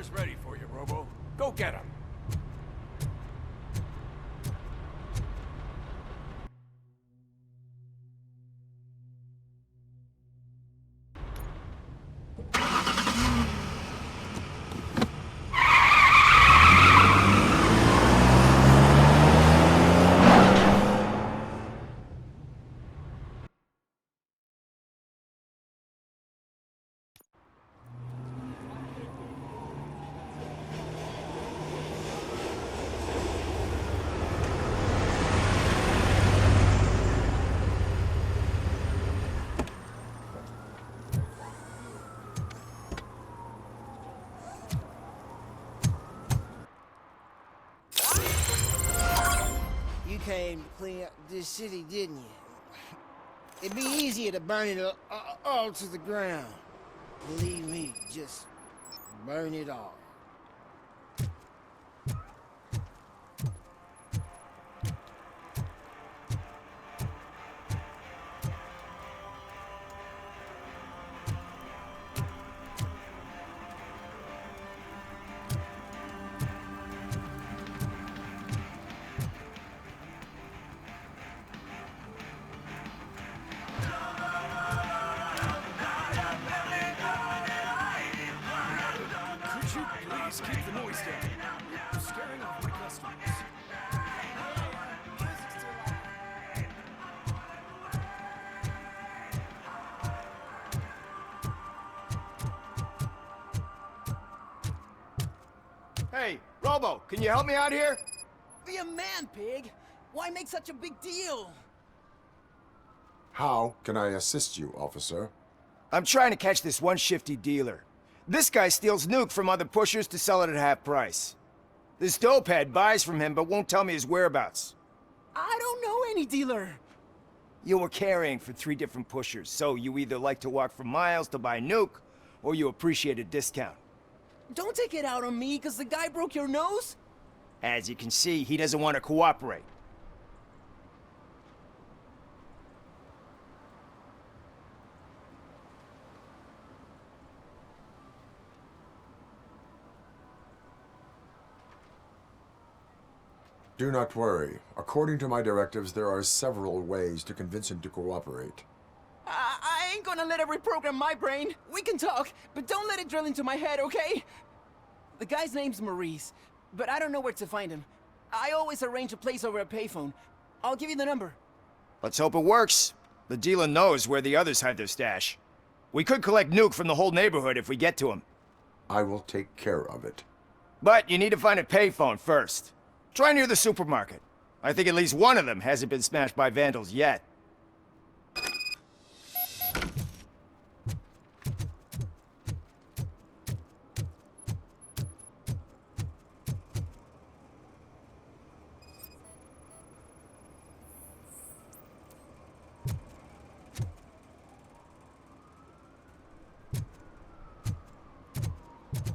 dealer's ready for you, Robo. Go get him. You came to clean up this city, didn't you? It'd be easier to burn it all to the ground. Believe me, just burn it all. Please keep the noise down. You're scaring off my customers. Hey, Robo, can you help me out here? Be a man, pig! Why make such a big deal? How can I assist you, officer? I'm trying to catch this one shifty dealer. This guy steals nuke from other pushers to sell it at half price. This dopehead buys from him but won't tell me his whereabouts. I don't know any dealer. You were carrying for 3 different pushers, so you either like to walk for miles to buy nuke, or you appreciate a discount. Don't take it out on me, because the guy broke your nose? As you can see, he doesn't want to cooperate. Do not worry. According to my directives, there are several ways to convince him to cooperate. I ain't gonna let it reprogram my brain. We can talk, but don't let it drill into my head, okay? The guy's name's Maurice, but I don't know where to find him. I always arrange a place over a payphone. I'll give you the number. Let's hope it works. The dealer knows where the others hide their stash. We could collect nuke from the whole neighborhood if we get to him. I will take care of it. But you need to find a payphone first. Try near the supermarket. I think at least one of them hasn't been smashed by vandals yet.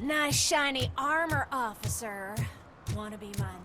Nice shiny armor, officer. Wanna be my knight?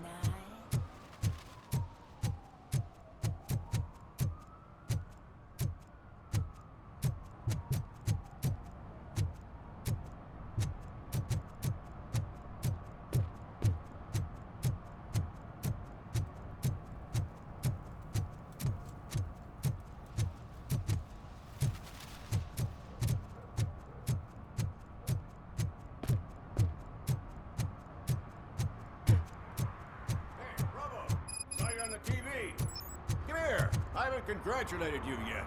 I haven't congratulated you yet.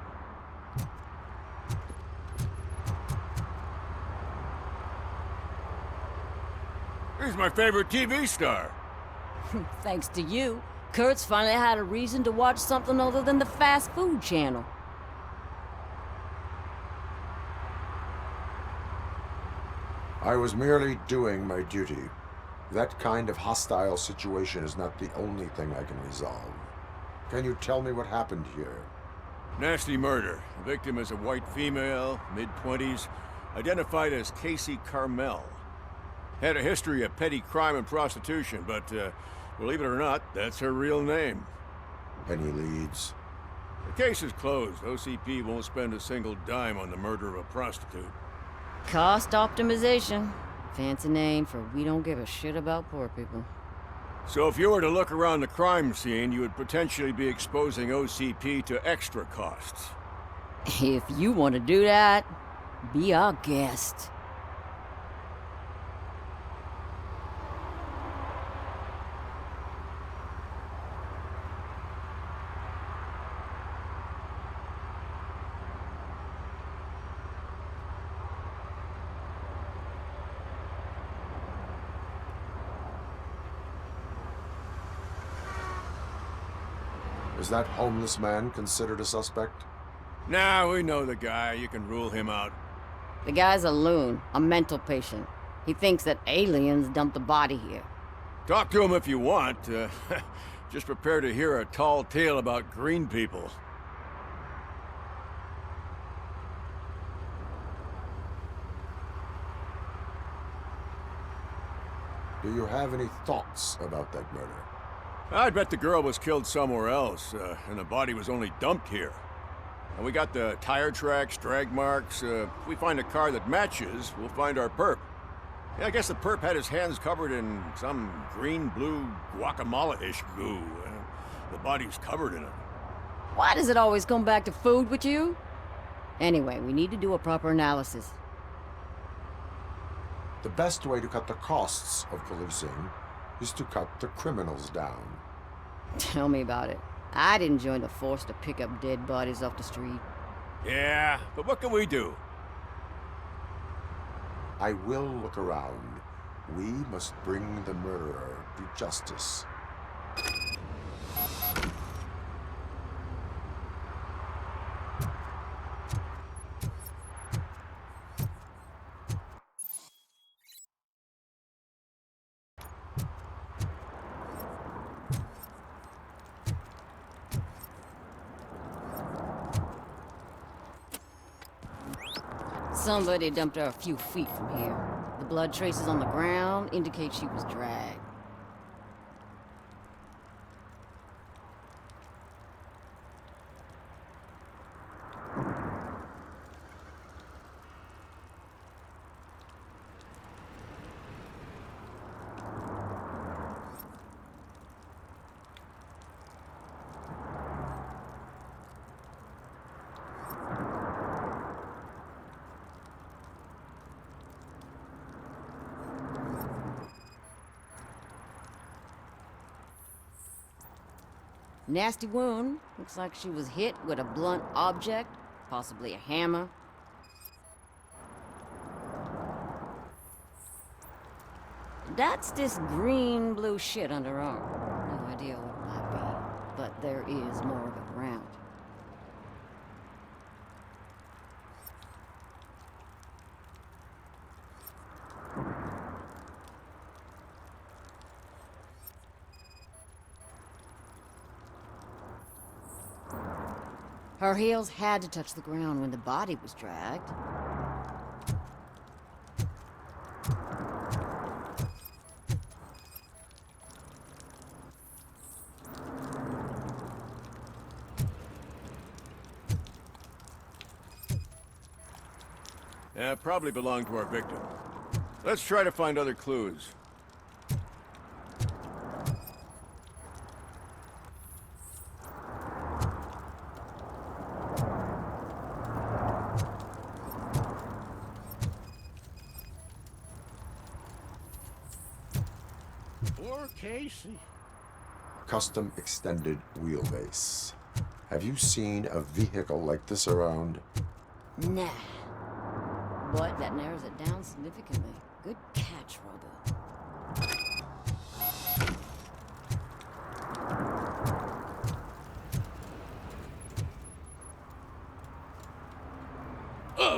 He's my favorite TV star. Thanks to you, Kurt's finally had a reason to watch something other than the fast food channel. I was merely doing my duty. That kind of hostile situation is not the only thing I can resolve. Can you tell me what happened here? Nasty murder. The victim is a white female, mid-20s, identified as Casey Carmel. Had a history of petty crime and prostitution, but, believe it or not, that's her real name. Any leads? The case is closed. OCP won't spend a single dime on the murder of a prostitute. Cost optimization. Fancy name for we don't give a shit about poor people. So if you were to look around the crime scene, you would potentially be exposing OCP to extra costs. If you want to do that, be our guest. Is that homeless man considered a suspect? Nah, we know the guy. You can rule him out. The guy's a loon, a mental patient. He thinks that aliens dumped the body here. Talk to him if you want. Just prepare to hear a tall tale about green people. Do you have any thoughts about that murder? I'd bet the girl was killed somewhere else, and the body was only dumped here. And we got the tire tracks, drag marks. If we find a car that matches, we'll find our perp. Yeah, I guess the perp had his hands covered in some green-blue guacamole-ish goo. The body's covered in it. Why does it always come back to food with you? Anyway, we need to do a proper analysis. The best way to cut the costs of policing is to cut the criminals down. Tell me about it. I didn't join the force to pick up dead bodies off the street. Yeah, but what can we do? I will look around. We must bring the murderer to justice. Somebody dumped her a few feet from here. The blood traces on the ground indicate she was dragged. Nasty wound. Looks like she was hit with a blunt object, possibly a hammer. That's this green-blue shit under her arm. No idea what it might be, but there is more of it around. Her heels had to touch the ground when the body was dragged. Yeah, probably belonged to our victim. Let's try to find other clues. Poor Casey. Custom extended wheelbase. Have you seen a vehicle like this around? Nah. But that narrows it down significantly. Good catch, Robo.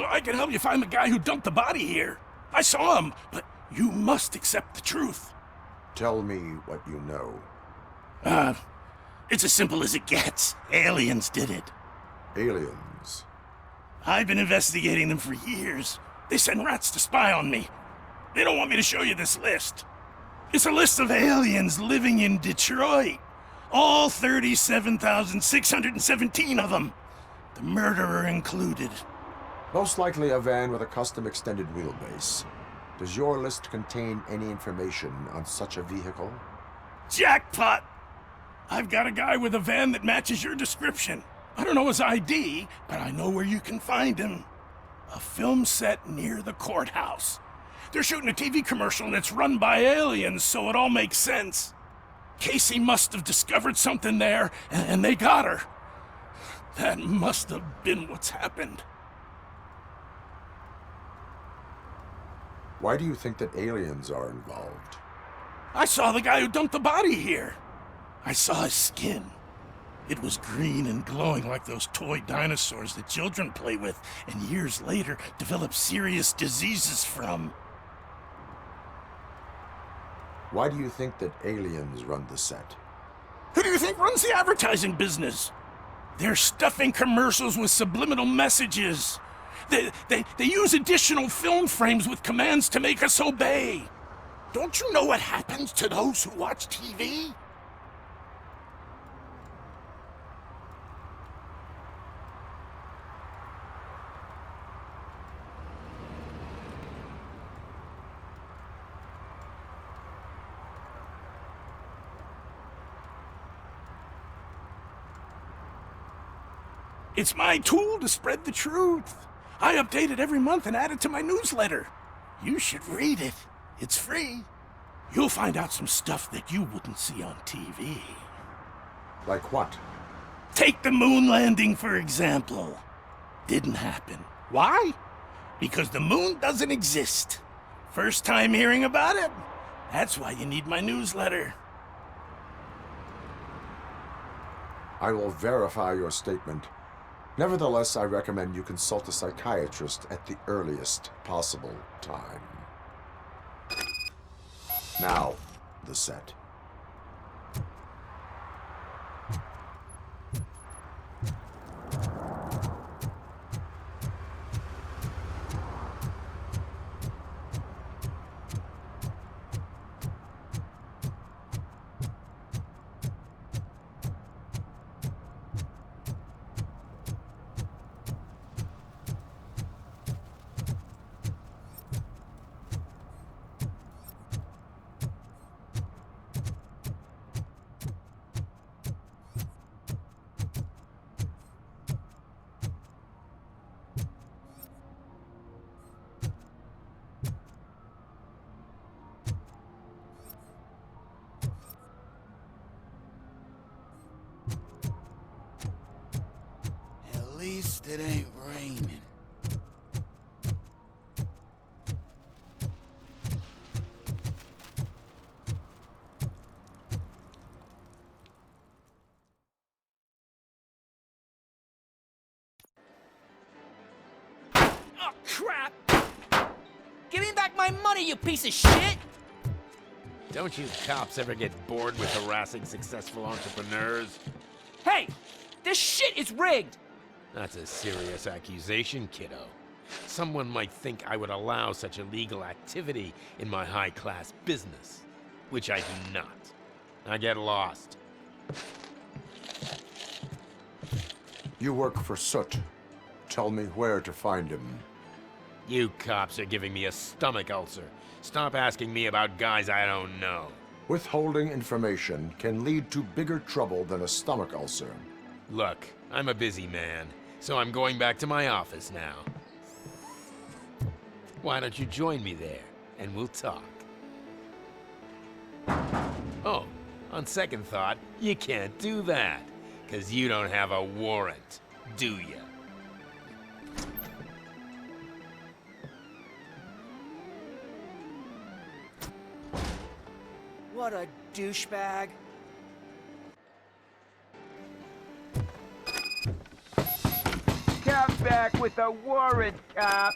I can help you find the guy who dumped the body here. I saw him, but you must accept the truth. Tell me what you know. It's as simple as it gets. Aliens did it. Aliens. I've been investigating them for years. They send rats to spy on me. They don't want me to show you this list. It's a list of aliens living in Detroit. All 37,617 of them. The murderer included. Most likely a van with a custom extended wheelbase. Does your list contain any information on such a vehicle? Jackpot! I've got a guy with a van that matches your description. I don't know his ID, but I know where you can find him. A film set near the courthouse. They're shooting a TV commercial and it's run by aliens, so it all makes sense. Casey must have discovered something there, and they got her. That must have been what's happened. Why do you think that aliens are involved? I saw the guy who dumped the body here. I saw his skin. It was green and glowing like those toy dinosaurs that children play with and years later develop serious diseases from. Why do you think that aliens run the set? Who do you think runs the advertising business? They're stuffing commercials with subliminal messages. They use additional film frames with commands to make us obey. Don't you know what happens to those who watch TV? It's my tool to spread the truth. I update it every month and add it to my newsletter. You should read it. It's free. You'll find out some stuff that you wouldn't see on TV. Like what? Take the moon landing, for example. Didn't happen. Why? Because the moon doesn't exist. First time hearing about it? That's why you need my newsletter. I will verify your statement. Nevertheless, I recommend you consult a psychiatrist at the earliest possible time. Now, the set. At least it ain't raining. Oh, crap! Give me back my money, you piece of shit! Don't you cops ever get bored with harassing successful entrepreneurs? Hey! This shit is rigged! That's a serious accusation, kiddo. Someone might think I would allow such illegal activity in my high-class business, which I do not. I get lost. You work for Soot. Tell me where to find him. You cops are giving me a stomach ulcer. Stop asking me about guys I don't know. Withholding information can lead to bigger trouble than a stomach ulcer. Look, I'm a busy man, so I'm going back to my office now. Why don't you join me there, and we'll talk? Oh, on second thought, you can't do that, 'cause you don't have a warrant, do ya? What a douchebag. Come back with a warrant, cop.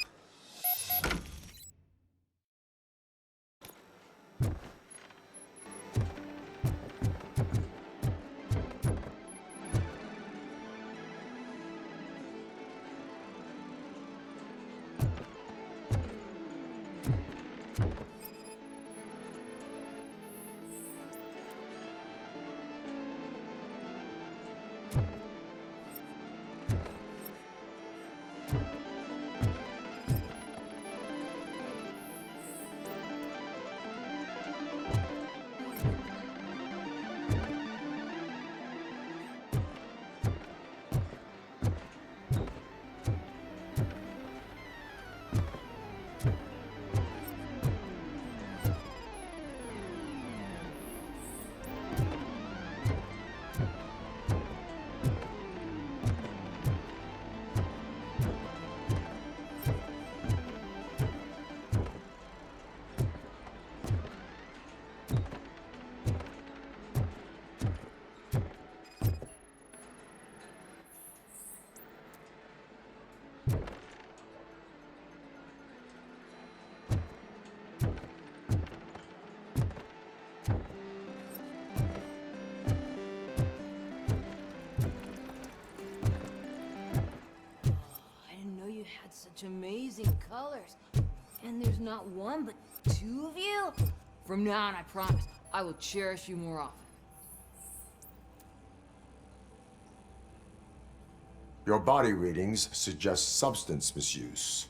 such amazing colors. And there's not one, but two of you? From now on, I promise, I will cherish you more often. Your body readings suggest substance misuse.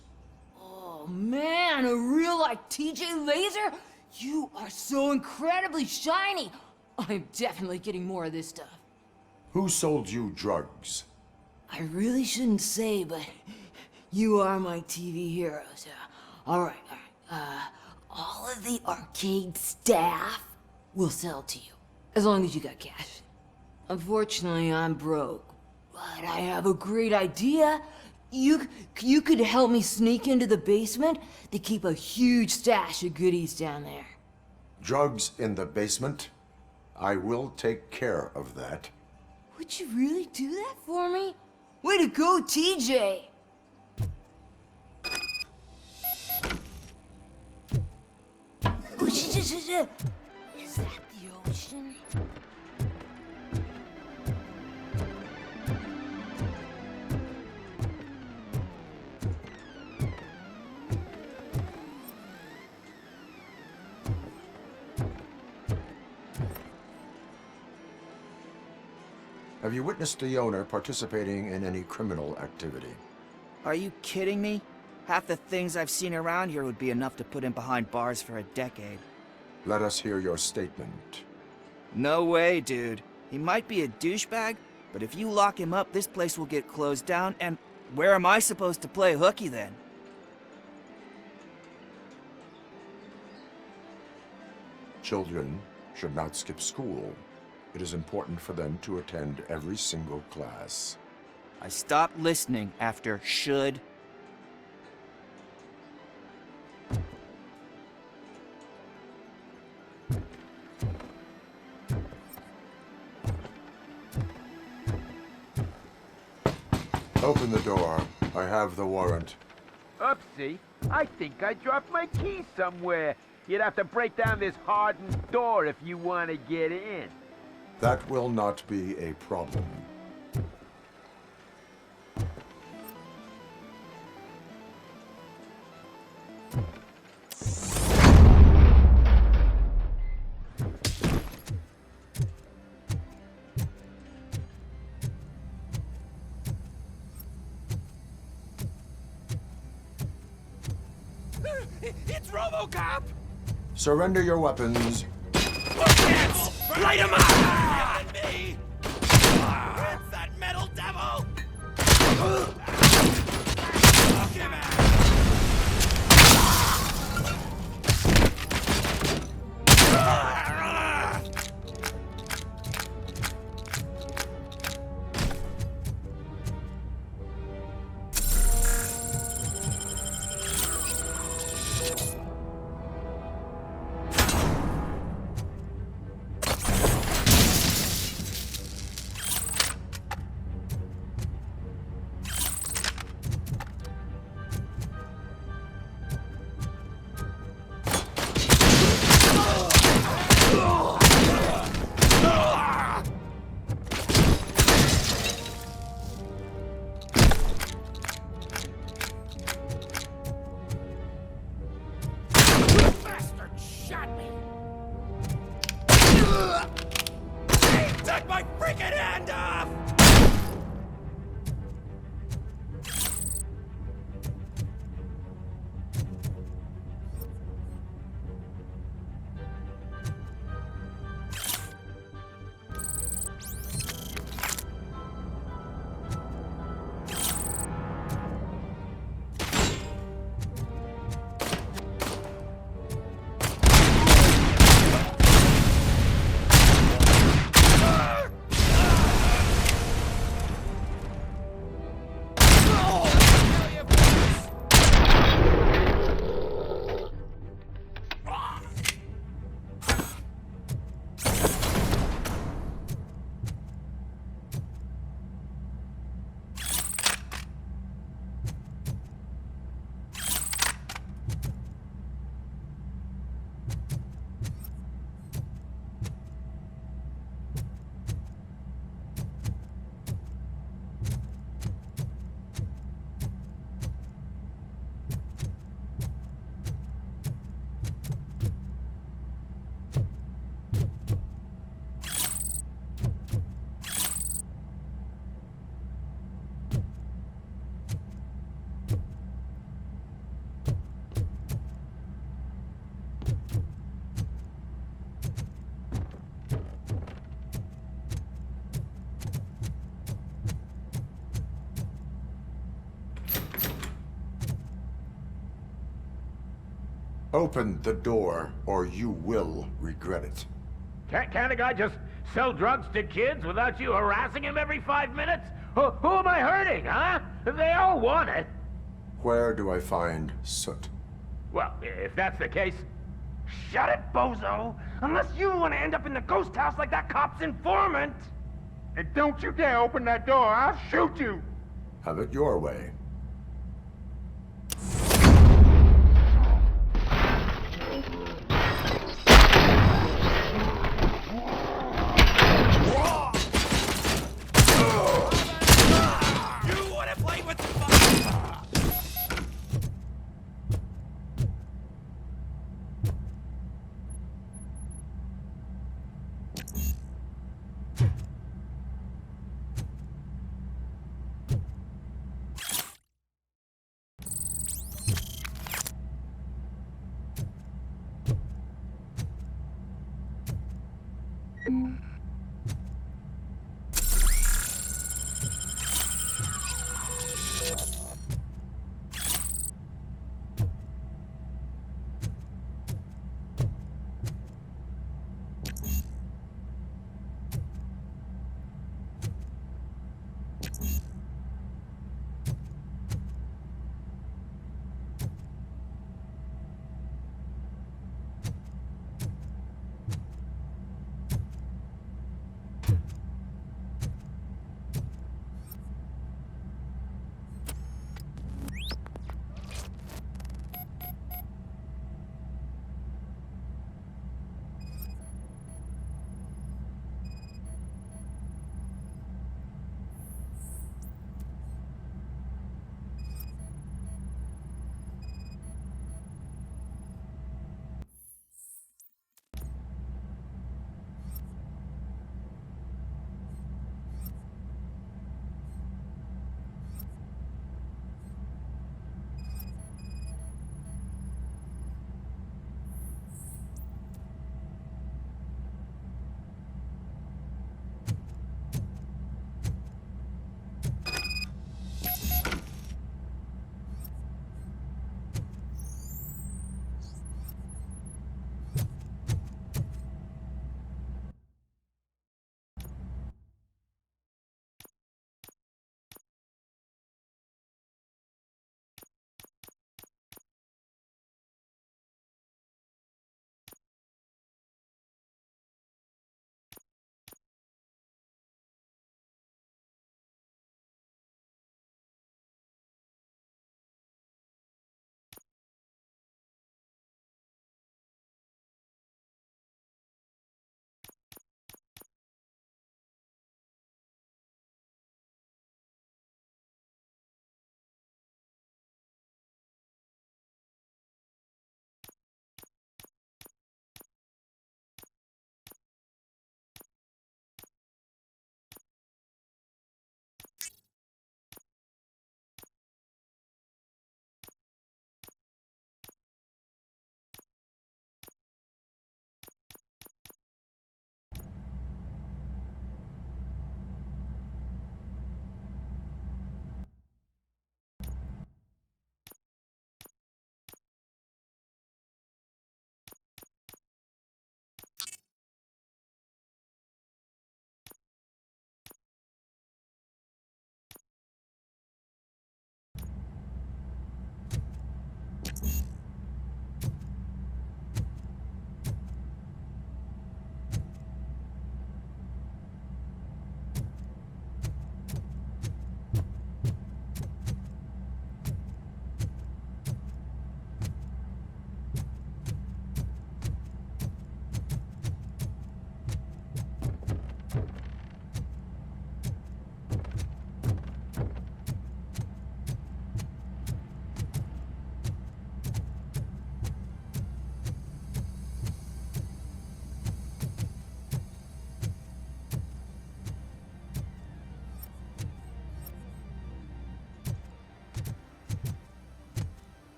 Oh man, a real like TJ Laser? You are so incredibly shiny! I'm definitely getting more of this stuff. Who sold you drugs? I really shouldn't say, but you are my TV heroes. Alright. All of the arcade staff will sell to you, as long as you got cash. Unfortunately, I'm broke, but I have a great idea. You could help me sneak into the basement. They keep a huge stash of goodies down there. Drugs in the basement? I will take care of that. Would you really do that for me? Way to go, TJ! Is that the ocean? Have you witnessed the owner participating in any criminal activity? Are you kidding me? Half the things I've seen around here would be enough to put him behind bars for a decade. Let us hear your statement. No way, dude. He might be a douchebag, but if you lock him up, this place will get closed down, and where am I supposed to play hooky then? Children should not skip school. It is important for them to attend every single class. I stopped listening after should. Open the door. I have the warrant. Oopsie. I think I dropped my key somewhere. You'd have to break down this hardened door if you want to get in. That will not be a problem. It's Robotcop! Surrender your weapons. Light him up! Me! It's that metal devil! Open the door, or you will regret it. Can't a guy just sell drugs to kids without you harassing him every 5 minutes? Who am I hurting, huh? They all want it. Where do I find Soot? Well, if that's the case... Shut it, bozo! Unless you want to end up in the ghost house like that cop's informant! And don't you dare open that door, I'll shoot you! Have it your way.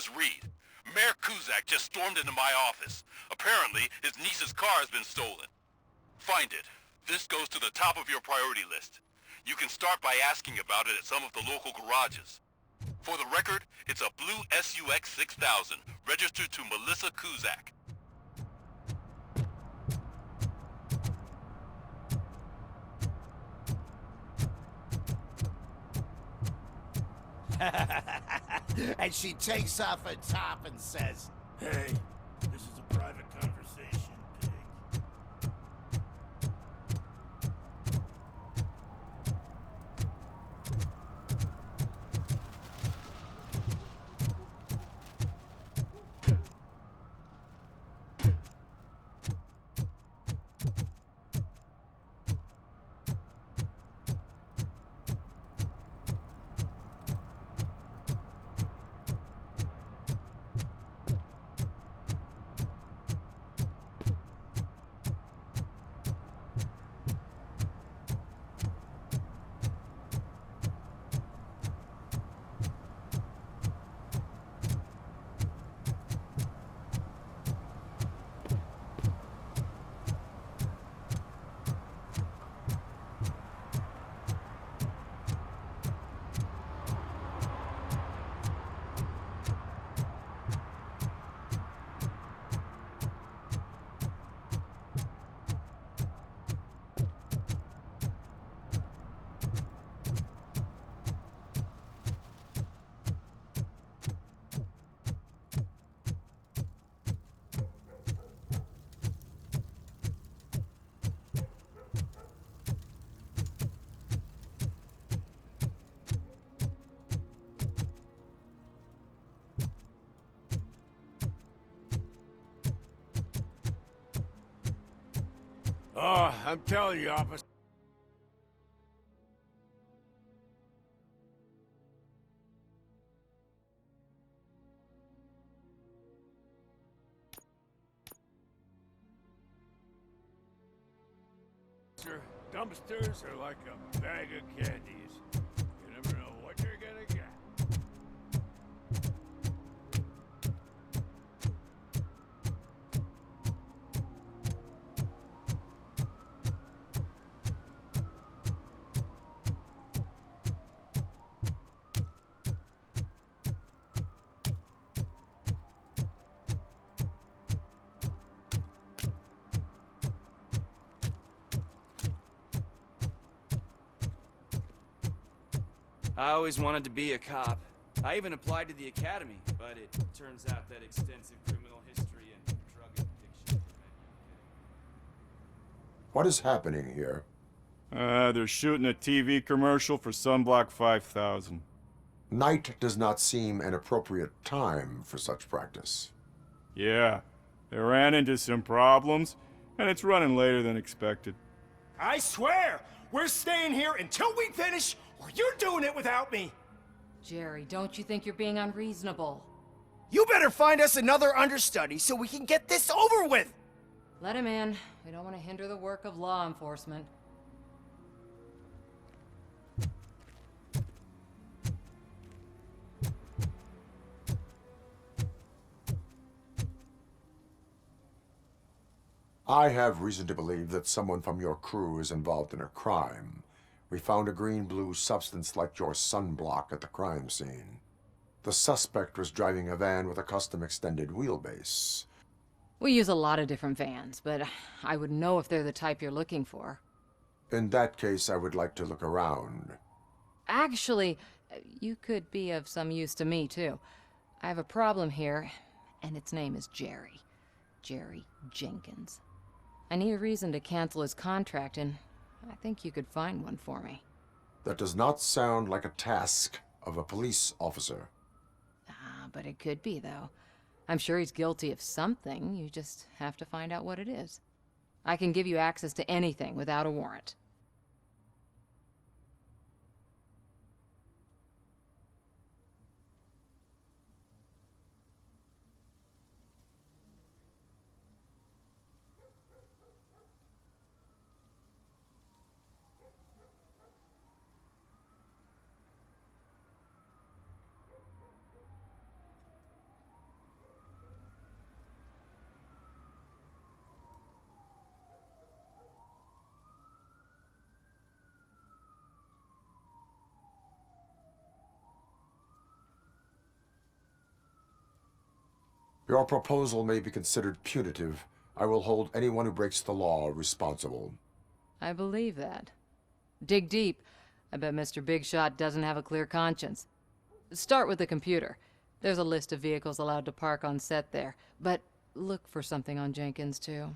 is Reed. Mayor Kuzak just stormed into my office. Apparently, his niece's car has been stolen. Find it. This goes to the top of your priority list. You can start by asking about it at some of the local garages. For the record, it's a blue SUX 6000, registered to Melissa Kuzak. And she takes off her top and says, Hey, this is a private conversation, pig. Oh, I'm telling you, officer. Dumpsters are like a bag of candies. You never know what you're gonna get. I always wanted to be a cop. I even applied to the academy, but it turns out that extensive criminal history and drug addiction. What is happening here? They're shooting a TV commercial for Sunblock 5000. Night does not seem an appropriate time for such practice. Yeah, they ran into some problems, and it's running later than expected. I swear, we're staying here until we finish, or you're doing it without me. Jerry, don't you think you're being unreasonable? You better find us another understudy so we can get this over with. Let him in. We don't want to hinder the work of law enforcement. I have reason to believe that someone from your crew is involved in a crime. We found a green-blue substance like your sunblock at the crime scene. The suspect was driving a van with a custom extended wheelbase. We use a lot of different vans, but I wouldn't know if they're the type you're looking for. In that case, I would like to look around. Actually, you could be of some use to me, too. I have a problem here, and its name is Jerry. Jerry Jenkins. I need a reason to cancel his contract, and I think you could find one for me. That does not sound like a task of a police officer. But it could be, though. I'm sure he's guilty of something. You just have to find out what it is. I can give you access to anything without a warrant. Your proposal may be considered punitive. I will hold anyone who breaks the law responsible. I believe that. Dig deep. I bet Mr. Big Shot doesn't have a clear conscience. Start with the computer. There's a list of vehicles allowed to park on set there, but look for something on Jenkins, too.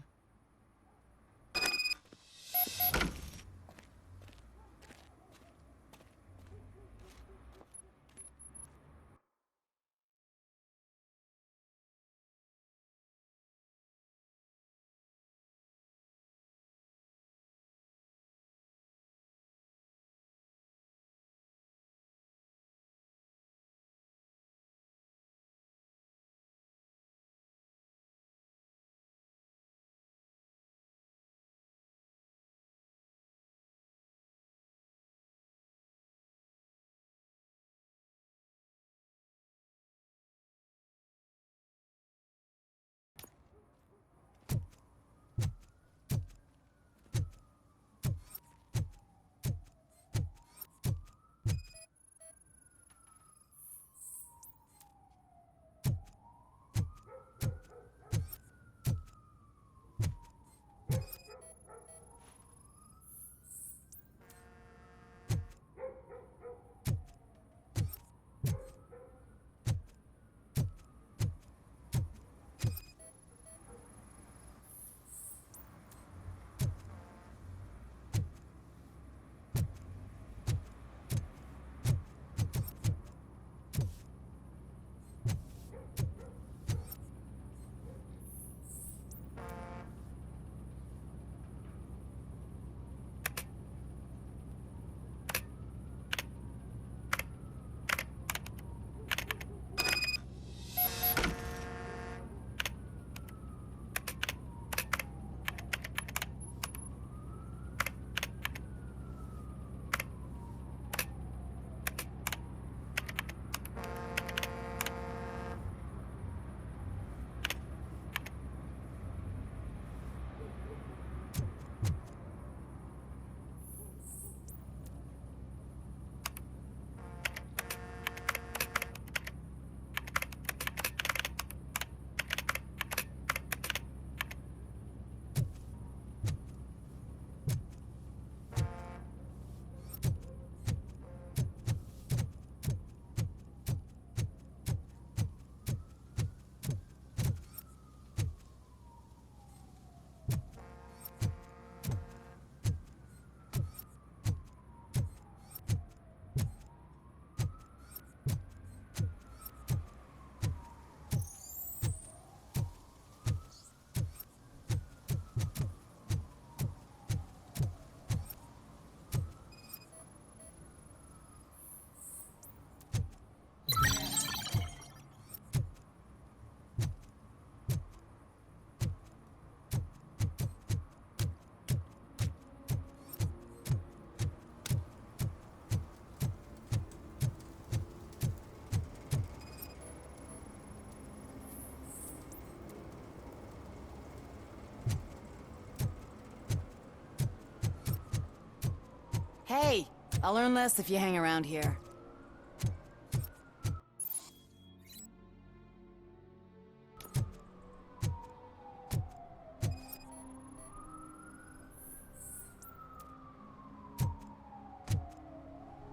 Hey, I'll earn less if you hang around here.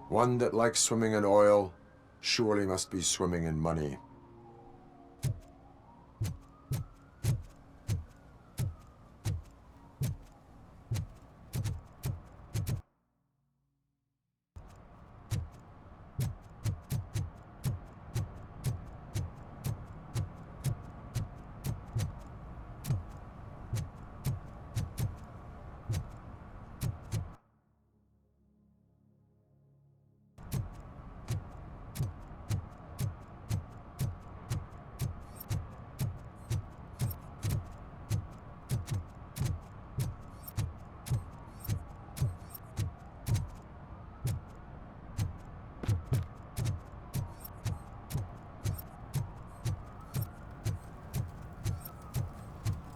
One that likes swimming in oil surely must be swimming in money.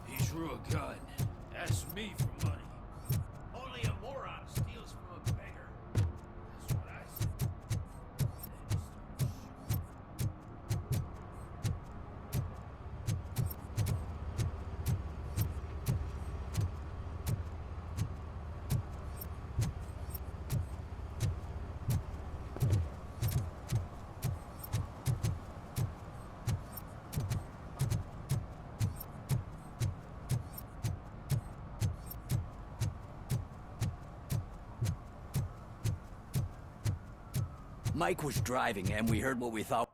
He drew a gun, asked me for money. Only a moron steals from a beggar. That's what I said. Then he started shooting. Mike was driving and we heard what we thought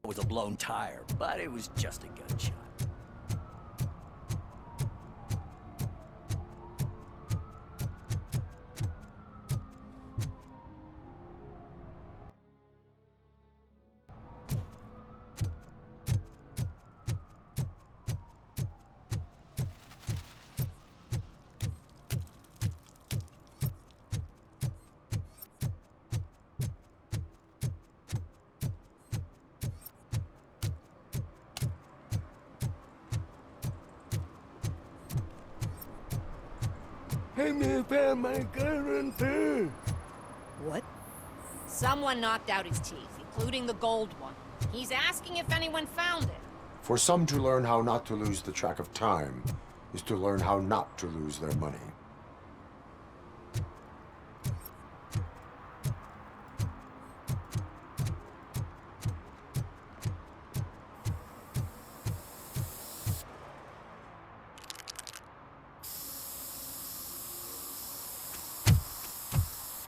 was a blown tire, but it was just a gunshot. Hey, man, found my gun too. What? Someone knocked out his teeth, including the gold one. He's asking if anyone found it. For some to learn how not to lose the track of time is to learn how not to lose their money.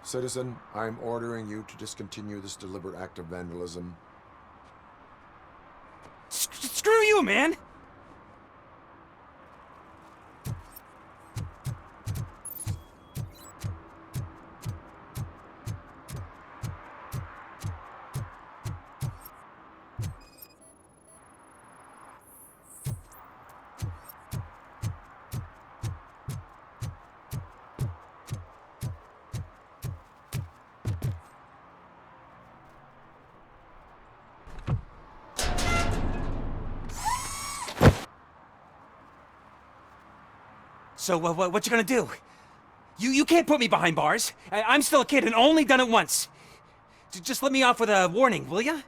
Citizen, I'm ordering you to discontinue this deliberate act of vandalism. Screw you, man! So, what you gonna do? You can't put me behind bars. I'm still a kid and only done it once. Just let me off with a warning, will ya?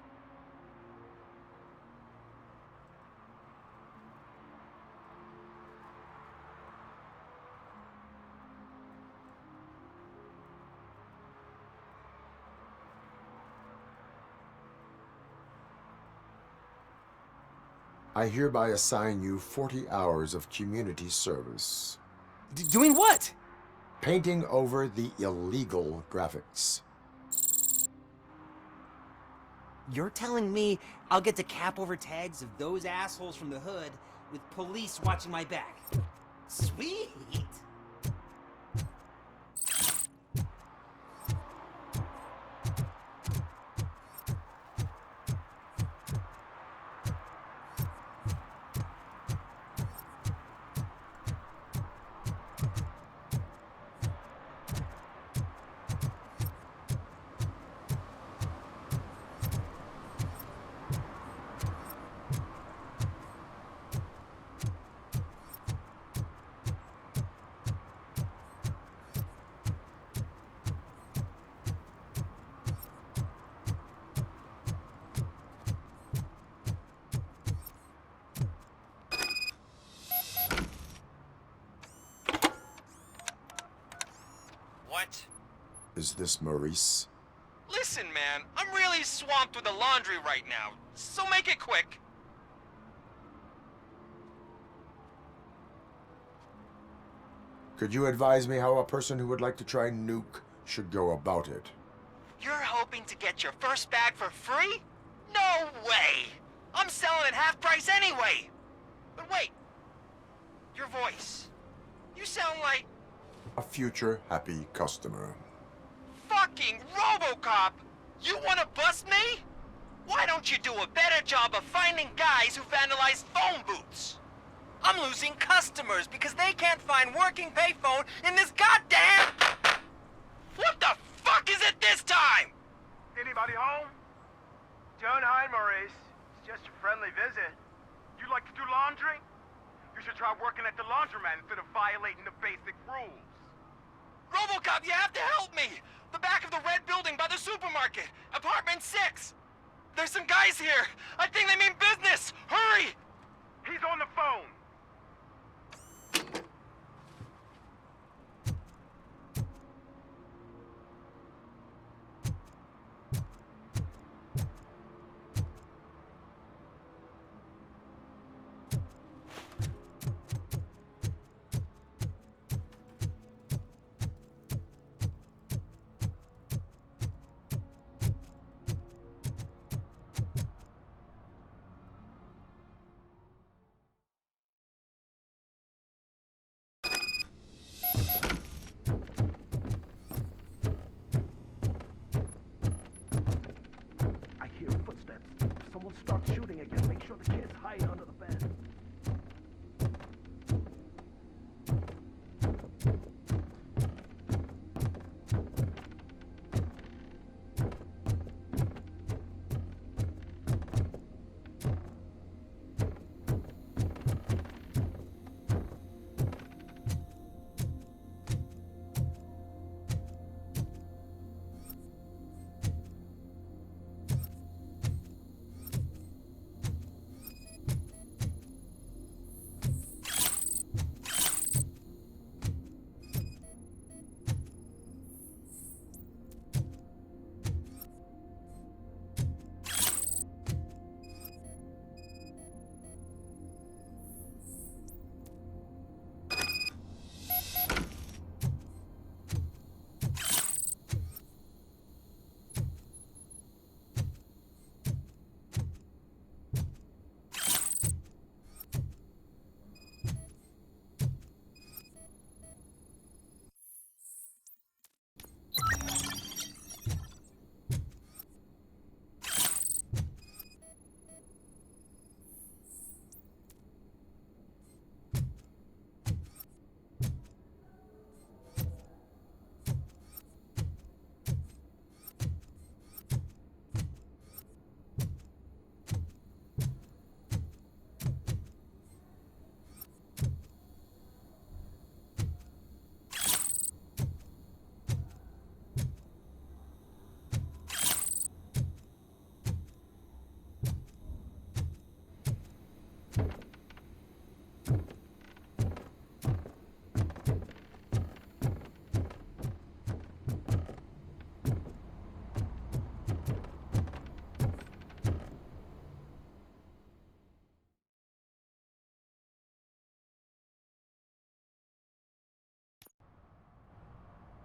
I hereby assign you 40 hours of community service. Doing what? Painting over the illegal graphics. You're telling me I'll get to cap over tags of those assholes from the hood with police watching my back? Sweet! What? Is this Maurice? Listen, man, I'm really swamped with the laundry right now, so make it quick. Could you advise me how a person who would like to try Nuke should go about it? You're hoping to get your first bag for free? No way! I'm selling at half price anyway! But wait, your voice. You sound like... A future happy customer. fucking Robotcop! You wanna bust me? Why don't you do a better job of finding guys who vandalize phone booths? I'm losing customers because they can't find working payphone in this goddamn... What the fuck is it this time? Anybody home? Don't hide, Maurice. It's just a friendly visit. You like to do laundry? You should try working at the laundromat instead of violating the basic rules. Robocop, you have to help me! The back of the red building by the supermarket, apartment 6. There's some guys here. I think they mean business. Hurry! He's on the phone. tight under the bed.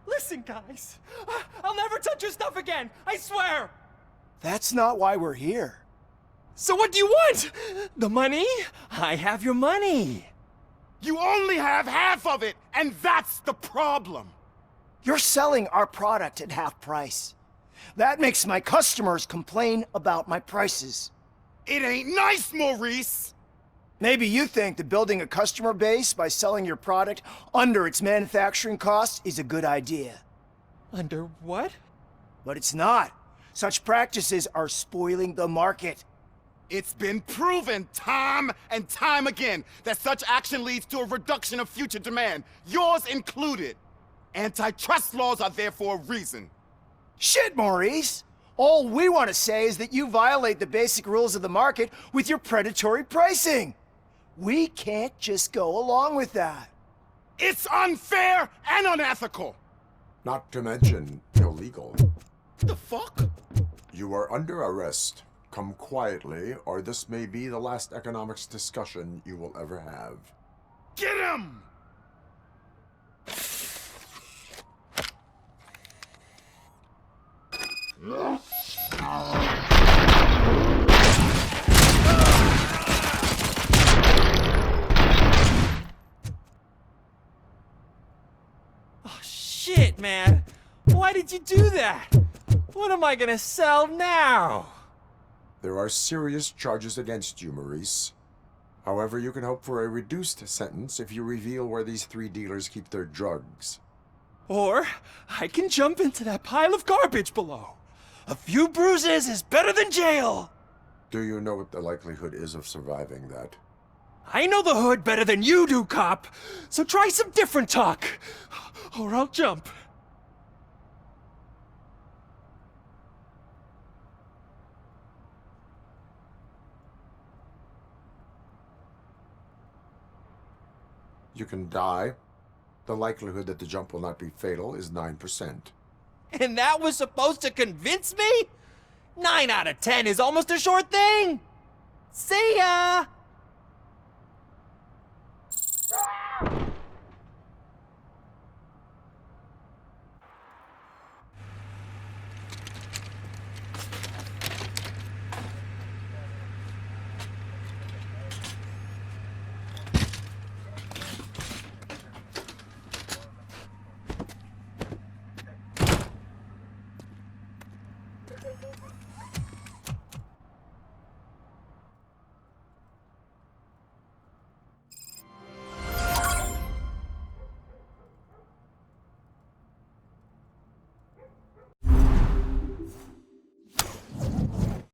Listen, guys. I'll never touch your stuff again. I swear. That's not why we're here. So what do you want? The money? I have your money. You only have half of it, and that's the problem. You're selling our product at half price. That makes my customers complain about my prices. It ain't nice, Maurice! Maybe you think that building a customer base by selling your product under its manufacturing costs is a good idea. Under what? But it's not. Such practices are spoiling the market. It's been proven time and time again that such action leads to a reduction of future demand, yours included. Antitrust laws are there for a reason. Shit, Maurice! All we want to say is that you violate the basic rules of the market with your predatory pricing. We can't just go along with that. It's unfair and unethical! Not to mention illegal. The fuck? You are under arrest. Come quietly, or this may be the last economics discussion you will ever have. Get him! Oh, shit, man. Why did you do that? What am I gonna sell now? There are serious charges against you, Maurice. However, you can hope for a reduced sentence if you reveal where these 3 dealers keep their drugs. Or I can jump into that pile of garbage below. A few bruises is better than jail. Do you know what the likelihood is of surviving that? I know the hood better than you do, cop. So try some different talk, or I'll jump. You can die. The likelihood that the jump will not be fatal is 9%. And that was supposed to convince me? 9 out of 10 is almost a sure thing. See ya!